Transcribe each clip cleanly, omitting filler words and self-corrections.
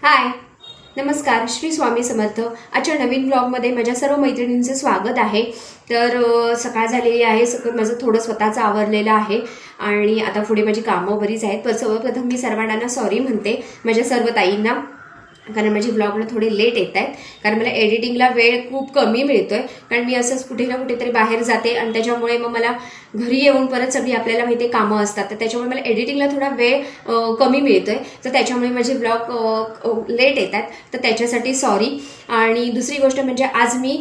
हाय, नमस्कार. श्री स्वामी समर्थ. आजच्या नवीन ब्लॉगमध्ये माझ्या सर्व मैत्रिणींचं स्वागत आहे. तर सकाळ झालेली आहे. सगळं माझं थोडं स्वतःचं आवरलेलं आहे आणि आता पुढे माझी कामं बरीच आहेत. पण सर्वप्रथम मी सर्वांना सॉरी म्हणते, माझ्या सर्व ताईंना, कारण माझी ब्लॉगला थोडे लेट येत आहेत. कारण मला एडिटिंगला वेळ खूप कमी मिळतोय, कारण मी असंच कुठे ना कुठेतरी बाहेर जाते आणि त्याच्यामुळे मग मला घरी येऊन परत सगळी आपल्याला माहिती कामं असतात. तर त्याच्यामुळे मला एडिटिंगला थोडा वेळ कमी मिळतोय. तर त्याच्यामुळे माझे ब्लॉग लेट येतात. तर त्याच्यासाठी सॉरी. आणि दुसरी गोष्ट म्हणजे आज मी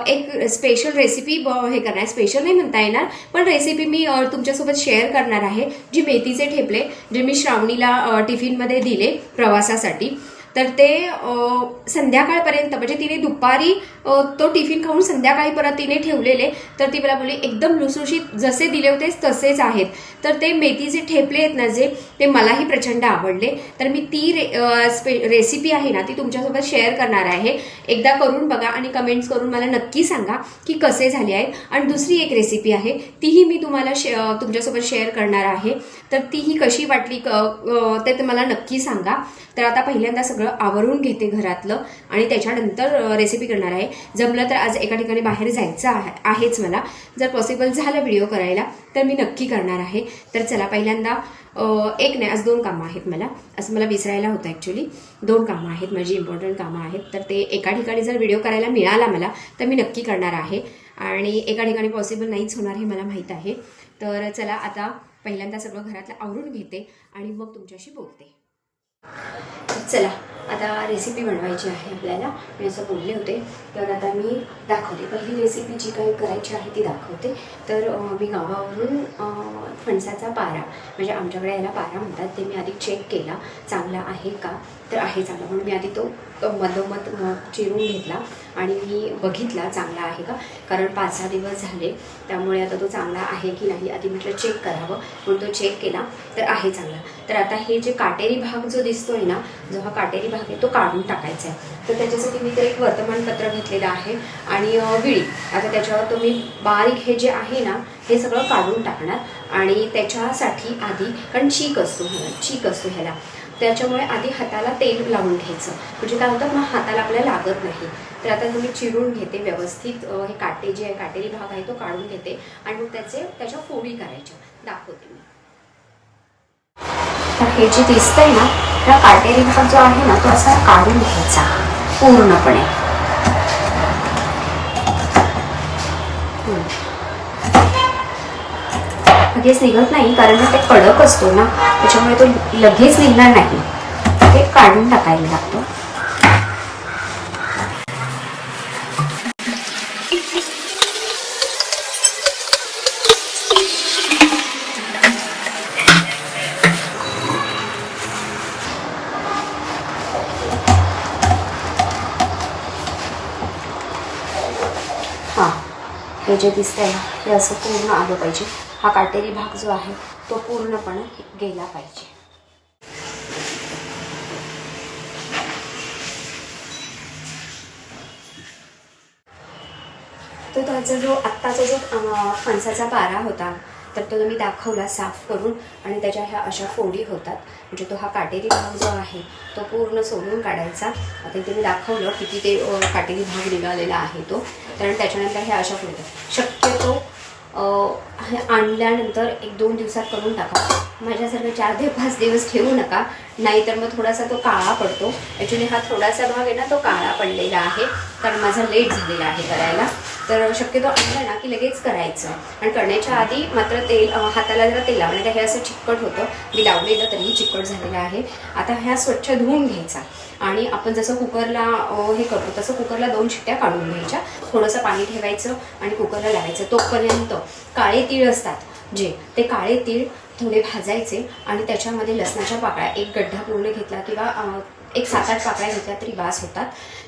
एक स्पेशल रेसिपी हे करणार आहे. स्पेशल नाही म्हणता येणार, पण रेसिपी मी तुमच्यासोबत शेअर करणार आहे. जी मेथीचे ठेपले जे मी श्रावणीला टिफिनमध्ये दिले प्रवासासाठी. तर ते संध्याकाळपर्यंत, म्हणजे तिने दुपारी तो टिफिन खाऊन संध्याकाळी परत तिने ठेवलेले. तर ती मला बोलली एकदम लुसलुशीत जसे दिले होते तसेच आहेत. तर ते मेथीचे ठेपले आहेत ना जे, ते मलाही प्रचंड आवडले. तर मी ती रेसिपी आहे ना ती तुमच्यासोबत शेअर करणार आहे. एकदा करून बघा आणि कमेंट्स करून मला नक्की सांगा की कसे झाले आहेत. आणि दुसरी एक रेसिपी आहे तीही मी तुम्हाला तुमच्यासोबत शेअर करणार आहे. तर तीही कशी वाटली ते मला नक्की सांगा. तर आता पहिल्यांदा सगळं आवरून घेते घरातलं आणि त्याच्यानंतर रेसिपी करणार आहे. जमलं तर आज एका ठिकाणी बाहेर जायचं आहेच मला. जर पॉसिबल झालं व्हिडिओ करायला तर मी नक्की करणार आहे. तर चला, पहिल्यांदा एक नाही, आज 2 कामं आहेत मला. असं मला विसरायला होतं. ॲक्च्युली 2 कामं आहेत माझी, इम्पॉर्टंट कामं आहेत. तर ते एका ठिकाणी जर व्हिडिओ करायला मिळाला मला तर मी नक्की करणार आहे आणि एका ठिकाणी पॉसिबल नाहीच होणार हे मला माहीत आहे. तर चला, आता पहिल्यांदा सगळं घरातलं आवरून घेते आणि मग तुमच्याशी बोलते. चला, आता रेसिपी बनवायची आहे आपल्याला. मी असं बोलले होते. तर आता मी दाखवते पहिली रेसिपी जी काही करायची आहे ती दाखवते. तर मी गावावरून फणसाचा पारा, म्हणजे आमच्याकडे याला पारा म्हणतात, ते मी आधी चेक केला चांगला आहे का. तर आहे चांगला, म्हणून मी आधी तो मधोमध चिरून घेतला आणि मी बघितला चांगला आहे का. कारण 5-6 दिवस झाले, त्यामुळे आता तो चांगला आहे की नाही आधी म्हटलं चेक करावं, म्हणून तो चेक केला. तर आहे चांगला. तर आता हे जे काटेरी भाग जो दिसतोय ना, जो हा काटेरी भाग आहे तो काढून टाकायचा आहे. तर त्याच्यासाठी मी तर एक वर्तमानपत्र घेतलेलं आहे आणि विळी. आता त्याच्यावर तुम्ही बारीक हे जे आहे ना हे सगळं काढून टाकणार. आणि त्याच्यासाठी आधी, कारण चीक असतो ह्याला, त्याच्यामुळे आधी हाताला तेल लावून घ्यायचं, म्हणजे काय होतं मग हाताला आपल्याला लागत नाही. तर आता तुम्ही चिरून घेते व्यवस्थित. हे काटे जे आहे, काटेरी भाग आहे तो काढून घेते आणि मग त्याच्या फोडी करायच्या दाखवते मी. तर हे जे दिसतंय ना, हा काटेरी भाग जो आहे ना तो असा काढून घ्यायचा पूर्णपणे. लगेच निघत नाही, कारण ते कडक असतो ना, त्याच्यामुळे तो लगेच निघणार नाही. ते काढून टाकायला लागतो. हां, हे जे दिसतंय ना हे असं पूर्ण आलं पाहिजे. हा काटेरी भाग जो आहे तो पूर्णपणे गेला पाहिजे. तो त्याचा जो आत्ताचा जो फणसाचा पारा होता तर तो मी दाखवला साफ करून. आणि त्याच्या ह्या अशा फोडी होतात, म्हणजे तो हा काटेरी भाग जो आहे तो पूर्ण सोलून काढायचा. आता इथे मी दाखवलं किती ते काटेरी भाग निघालेला आहे तो. कारण त्याच्यानंतर ह्या अशा फोडी शक्यतो हे आणल्यानंतर 1-2 दिवसात करून टाका. माझ्यासारखं 4 ते 5 दिवस ठेवू नका, नाहीतर मग थोडासा तो काळा पडतो. ॲक्च्युली हा थोडासा भाग आहे ना तो काळा पडलेला आहे, कारण माझा लेट झालेला आहे करायला. तर शक्यतो आणलं ना की लगेच करायचं. आणि करण्याच्या आधी मात्र तेल, हाताला जरा तेल लावणं. हे असं चिकट होतं, मी लावलेलं तरीही चिकट झालेलं आहे. आता ह्या स्वच्छ धुवून घ्यायचा आणि आपण जसं कुकरला हे करतो तसं कुकरला 2 शिट्ट्या काढून घ्यायच्या. थोडंसं पाणी ठेवायचं आणि कुकरला लावायचं. तोपर्यंत काळे तीळ असतात जे, ते काळे तीळ थोडे भाजायचे आणि त्याच्यामध्ये लसणाच्या पाकळ्या, एक गड्ढा पूर्ण घेतला किंवा एक 7-8 पाकळ्या घेतल्या तरी बास होतात.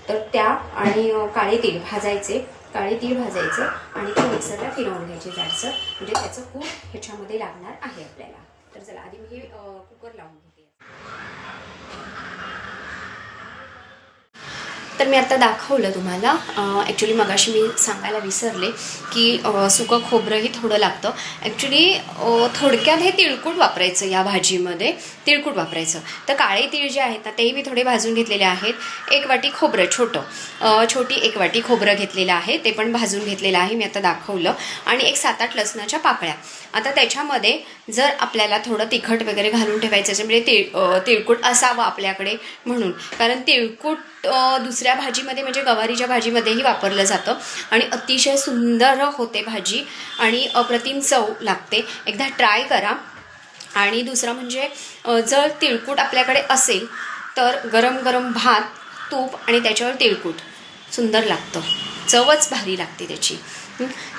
तर त्या आणि काळे तीळ भाजायचे आणि ते मिक्सरला फिरवून घ्यायचे जाडसर, म्हणजे त्याचं कूट ह्याच्यामध्ये लागणार आहे आपल्याला. तर चला, आधी मी कुकर लावून घेते. तर मी आता दाखवलं तुम्हाला. ॲक्च्युली मगाशी मी सांगायला विसरले की सुकं खोबरंही थोडं लागतं. ॲक्च्युली थोडक्यात हे तिळकूट वापरायचं या भाजीमध्ये, तिळकूट वापरायचं. तर काळे तीळ जे आहेत ना तेही मी थोडे भाजून घेतलेले आहेत. 1 वाटी खोबरं छोटी 1 वाटी खोबरं घेतलेलं आहे, ते पण भाजून घेतलेलं आहे मी आता दाखवलं. आणि एक 7-8 लसणाच्या पाकळ्या. आता त्याच्यामध्ये जर आपल्याला थोडं तिखट वगैरे घालून ठेवायचं असेल म्हणजे तिळकूट असावं आपल्याकडे म्हणून, कारण तिळकूट दुसऱ्या भाजीमध्ये म्हणजे गवारीच्या भाजीमध्येही वापरलं जातं आणि अतिशय सुंदर होते भाजी आणि अप्रतिम चव लागते. एकदा ट्राय करा. आणि दुसरं म्हणजे जर तिळकूट आपल्याकडे असेल तर गरम गरम भात, तूप आणि त्याच्यावर तिळकूट सुंदर लागतं, चवच भारी लागते त्याची.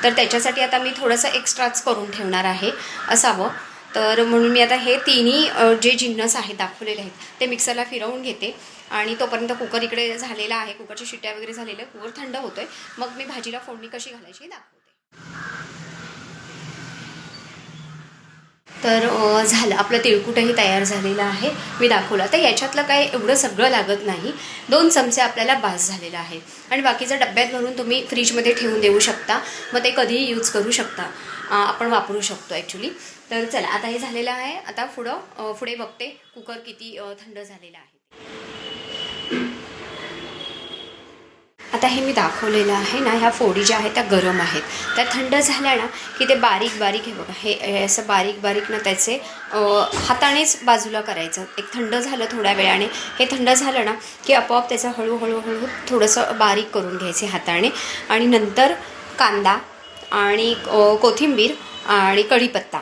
तर त्याच्यासाठी आता मी थोडंसं एक्स्ट्राच करून ठेवणार आहे असावं. तर म्हणून मी आता हे तिन्ही जे जिन्नस आहेत दाखवलेले आहेत ते मिक्सरला फिरवून घेते. आणि तोपर्यंत कुकर इकडे झालेला आहे, कुकरची शिट्ट्या वगैरे झालेल्या, कुकर थंड होतोय. मग मी भाजीला फोडणी कशी घालायची दाखवते. तर झालं आपलं तिळकुटही तयार झालेलं आहे, मी दाखवलं. तर याच्यातलं काय एवढं सगळं लागत नाही, 2 चमचे आपल्याला बास झालेलं आहे. आणि बाकीचं डब्यात भरून तुम्ही फ्रीजमध्ये ठेवून देऊ शकता, मग ते कधीही यूज करू शकता, आपण वापरू शकतो ॲक्च्युली. तर चला आता हे झालेलं आहे. आता पुढे बघते कुकर किती थंड झालेला आहे. आता हे मी दाखवलेलं आहे ना, ह्या फोडी ज्या आहेत त्या गरम आहेत, त्या थंड झाल्या ना की ते बारीक बारीक हे बघा हे असं बारीक बारीक ना त्याचे हातानेच बाजूला करायचं. एक थंड झालं थोड्या वेळाने, हे थंड झालं ना की आपोआप त्याचं हळूहळू थोडंसं बारीक करून घ्यायचे हाताने. आणि नंतर कांदा आणि कोथिंबीर आणि कढीपत्ता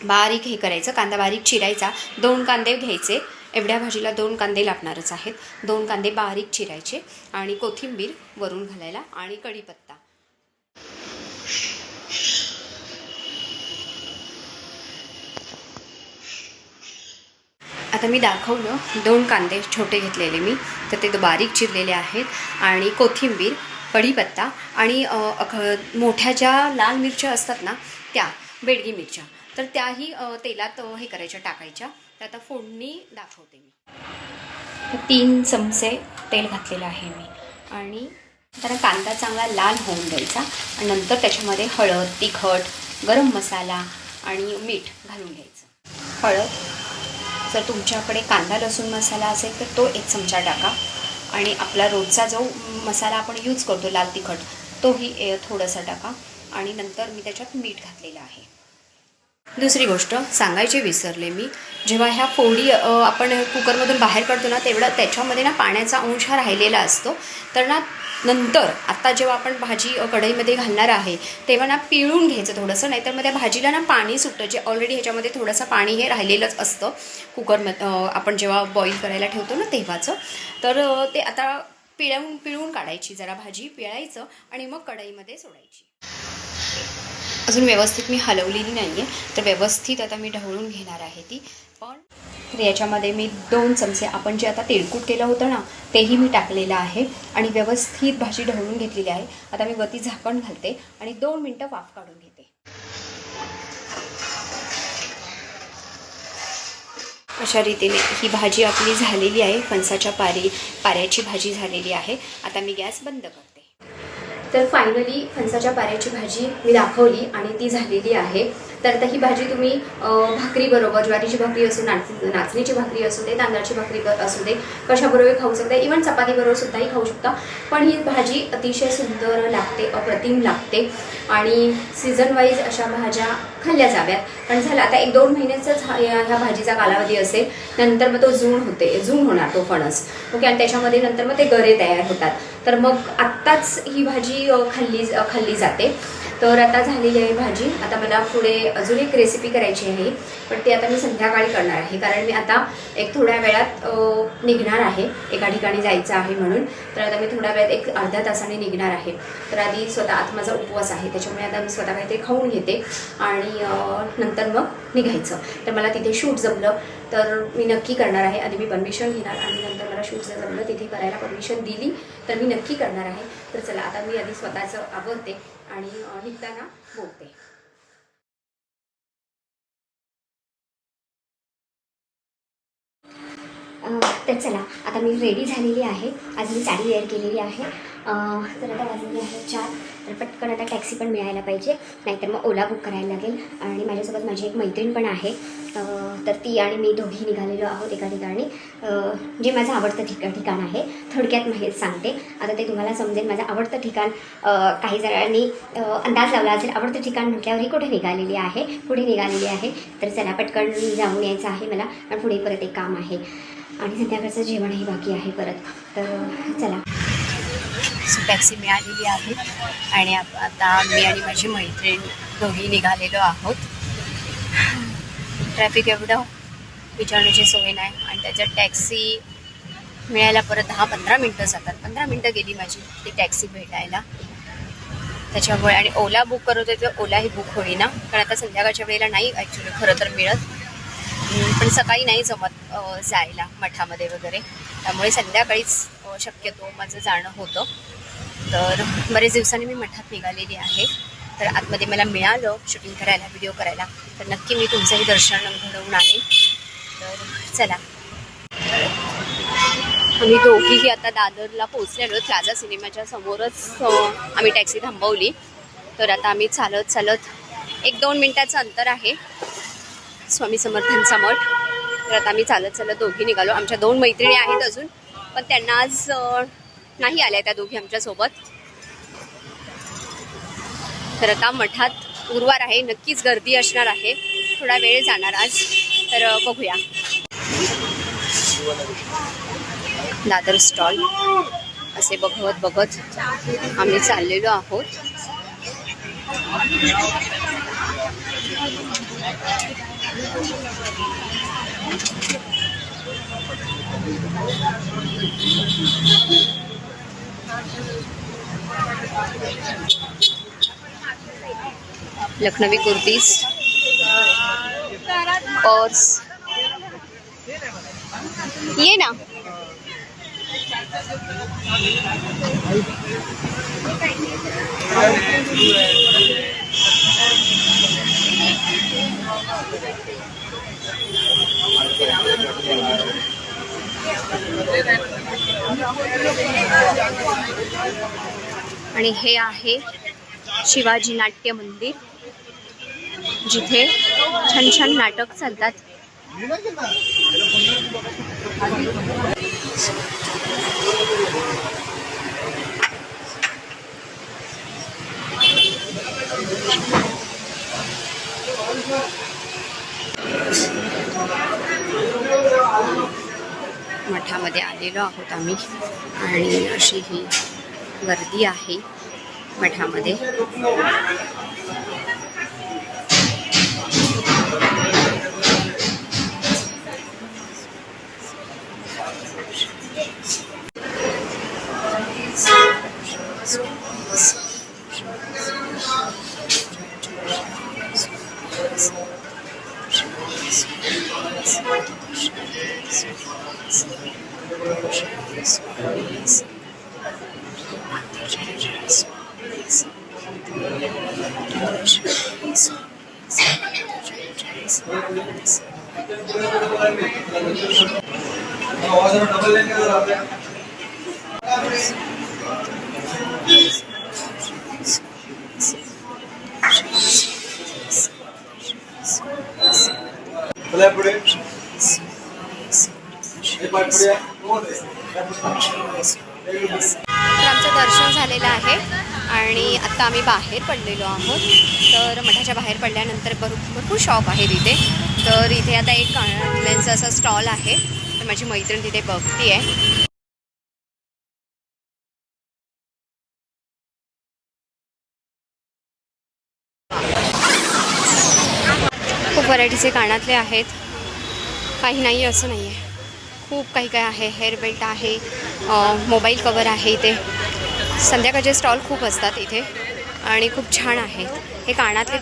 बारीक हे करायचं, कांदा बारीक चिरायचा. 2 कांदे घ्यायचे, एवढ्या भाजीला 2 कांदे लागणारच आहेत. 2 कांदे बारीक चिरायचे आणि कोथिंबीर वरून घालायला आणि कढीपत्ता. आता मी दाखवलं 2 कांदे छोटे घेतलेले मी, तर ते बारीक चिरलेले आहेत. आणि कोथिंबीर, कढीपत्ता आणि मोठ्या ज्या लाल मिरच्या असतात ना त्या बेडगी मिरच्या, तर त्याही तेलात हे करायच्या, टाकायच्या. तर आता फोडणी दाखवते मी. 3 चमचे तेल घातलेलं आहे मी. आणि जरा कांदा चांगला लाल होऊन द्यायचा आणि नंतर त्याच्यामध्ये हळद, तिखट, गरम मसाला आणि मीठ घालून घ्यायचं. हळद, जर तुमच्याकडे कांदा लसूण मसाला असेल तर तो 1 चमचा टाका. आणि आपला रोजचा जो मसाला आपण यूज करतो लाल तिखट, तोही थोडासा टाका. आणि नंतर मी त्याच्यात मीठ घातलेलं आहे. दुसरी गोष्ट सांगायची विसरले मी, जेव्हा ह्या फोडी आपण कुकरमधून बाहेर काढतो ना तेवढा त्याच्यामध्ये ना पाण्याचा अंश हा राहिलेला असतो. तर ना नंतर आता जेव्हा आपण भाजी कढईमध्ये घालणार आहे तेव्हा ना पिळून घ्यायचं थोडंसं, नाहीतर मग त्या भाजीला ना पाणी सुटतं, जे ऑलरेडी ह्याच्यामध्ये थोडंसं पाणी हे राहिलेलंच असतं कुकरमध्ये आपण जेव्हा बॉईल करायला ठेवतो ना तेव्हाचं. तर ते आता पिळून काढायची, जरा भाजी पिळायचं आणि मग कढईमध्ये सोडायची. अजून व्यवस्थित मी हलवलेली नाही आहे, तर व्यवस्थित आता मी ढवळून घेणार आहे ती. पण तर याच्यामध्ये मी 2 चमचे आपण जे आता तिळकूट केलं होतं ना तेही मी टाकलेलं आहे आणि व्यवस्थित भाजी ढवळून घेतलेली आहे. आता मी वरती झाकण घालते आणि 2 मिनटं वाफ काढून घेते. अशा रीतीने ही भाजी आपली झालेली आहे. फणसाच्या पाऱ्याची भाजी झालेली आहे. आता मी गॅस बंद करते. तर फायनली फणसाच्या पाऱ्याची भाजी मी दाखवली आणि ती झालेली आहे. तर आता ही भाजी तुम्ही भाकरीबरोबर, ज्वारीची भाकरी असो, नाचणीची भाकरी असू दे, तांदळाची भाकरी असू दे, कशाबरोबर खाऊ शकता, इव्हन चपातीबरोबर सुद्धाही खाऊ शकता. पण ही भाजी अतिशय सुंदर लागते, अप्रतिम लागते. आणि सीझन वाईज अशा भाज्या खाल्ल्या जाव्यात. पण झालं आता 1-2 महिन्याचाच ह्या भाजीचा कालावधी असेल, नंतर मग तो जून होणार तो फणस. ओके. आणि त्याच्यामध्ये नंतर मग ते गरे तयार होतात. तर मग आत्ताच ही भाजी खाल्ली जाते. तर आता झालेली आहे भाजी. आता मला पुढे अजून एक रेसिपी करायची आहे, पण ती आता मी संध्याकाळी करणार आहे, कारण मी आता एक थोड्या वेळात निघणार आहे, एका ठिकाणी जायचं आहे म्हणून. तर आता मी थोड्या वेळात एक अर्ध्या तासाने निघणार आहे. तर आधी स्वतः आता माझा उपवास आहे, त्याच्यामुळे आता मी स्वतः काहीतरी खाऊन घेते आणि नंतर मग निघायचं. तर मला तिथे शूट जमलं तर मी नक्की करणार आहे. आधी मी परमिशन घेणार आणि नंतर मला शूट जर जमलं तिथे करायला परमिशन दिली तर मी नक्की करणार आहे. तर चला आता मी आधी स्वतःचं आवरते आणि निघताना बोलते. तर चला आता मी रेडी झालेली आहे. आज मी साडी वेअर केलेली आहे. तर आता वाजलेली आहे 4. तर पटकन आता टॅक्सी पण मिळायला पाहिजे, नाहीतर मग ओला बुक करायला लागेल. आणि माझ्यासोबत माझी एक मैत्रीण पण आहे. तर ती आणि मी दोघी निघालेलो आहोत एका ठिकाणी, जे माझं आवडतं ठिकाण आहे. थोडक्यात माहीत सांगते, आता ते तुम्हाला समजेल. माझं आवडतं ठिकाण काही जणांनी अंदाज लावला असेल. आवडतं ठिकाण म्हटल्यावर ही कुठे निघालेली आहे, पुढे निघालेली आहे. तर चला पटकन जाऊन यायचं आहे मला, आणि पुढे परत एक काम आहे आणि संध्याकाळचं जेवणही बाकी आहे परत. तर चला. टॅक्सी मिळालेली आहे आणि आता मी आणि माझी मैत्रीण दोघी निघालेलो आहोत. ट्रॅफिक एवढं विचारण्याची सोय नाही, आणि त्याच्यात टॅक्सी मिळायला परत 10-15 मिनटं जातात. 15 मिनटं गेली माझी ती टॅक्सी भेटायला त्याच्यामुळे. आणि ओला बुक करत होते तर ओलाही बुक होईना, कारण आता संध्याकाळच्या वेळेला नाही ॲक्च्युली खरं तर मिळत, पण सकाळी नाही जमत जायला मठामध्ये वगैरे, त्यामुळे संध्याकाळीच शक्यतो माझं जाणं होतं. तर बरेच दिवसांनी मी मठात निघालेली आहे. तर आतमध्ये मला मिळालं शूटिंग करायला, व्हिडिओ करायला, तर नक्की मी तुमचंही दर्शन घडवून आणेन. तर चला. आम्ही दोघीही आता दादरला पोचलेलो. प्लाझा सिनेमाच्या समोरच आम्ही टॅक्सी थांबवली. तर आता आम्ही चालत 1-2 मिनटाचं अंतर आहे स्वामी समर्थांचा मठ. तर आता आम्ही चालत दोघी निघालो. आमच्या 2 मैत्रिणी आहेत अजून, पण त्यांना आज नाही आल्या त्या दोघी आमच्यासोबत. तर आता मठात गुरुवार आहे, नक्कीच गर्दी असणार आहे, थोडा वेळ जाणार आज. तर बघूया. दादर स्टॉल असे बघत आम्ही चाललेलो आहोत. लखनवी कुर्तीज, पर्स, ये ना. आणि हे आहे शिवाजी नाट्य मंदिर, जिथे छान नाटक चालतात. मठामध्ये आलेलो आहोत आम्ही, आणि अशी ही गर्दी आहे मठामध्ये. तर आमचं दर्शन झालेलं आहे आणि आता आम्ही बाहेर पडलेलो आहोत. तर मठाच्या बाहेर पडल्यानंतर भरपूर शॉप आहे तिथे. तर इथे आता एक कानातल्यांचा असा स्टॉल आहे, तर माझी मैत्रीण तिथे बघती आहे. खूप व्हरायटीचे कानातले आहेत, काही नाही असं नाही आहे, खूप काही आहे. हेअर बेल्ट आहे, मोबाईल कवर आहे. इथे संध्याकाळचे स्टॉल खूप असतात इथे आणि खूप छान आहेत. हे कानातले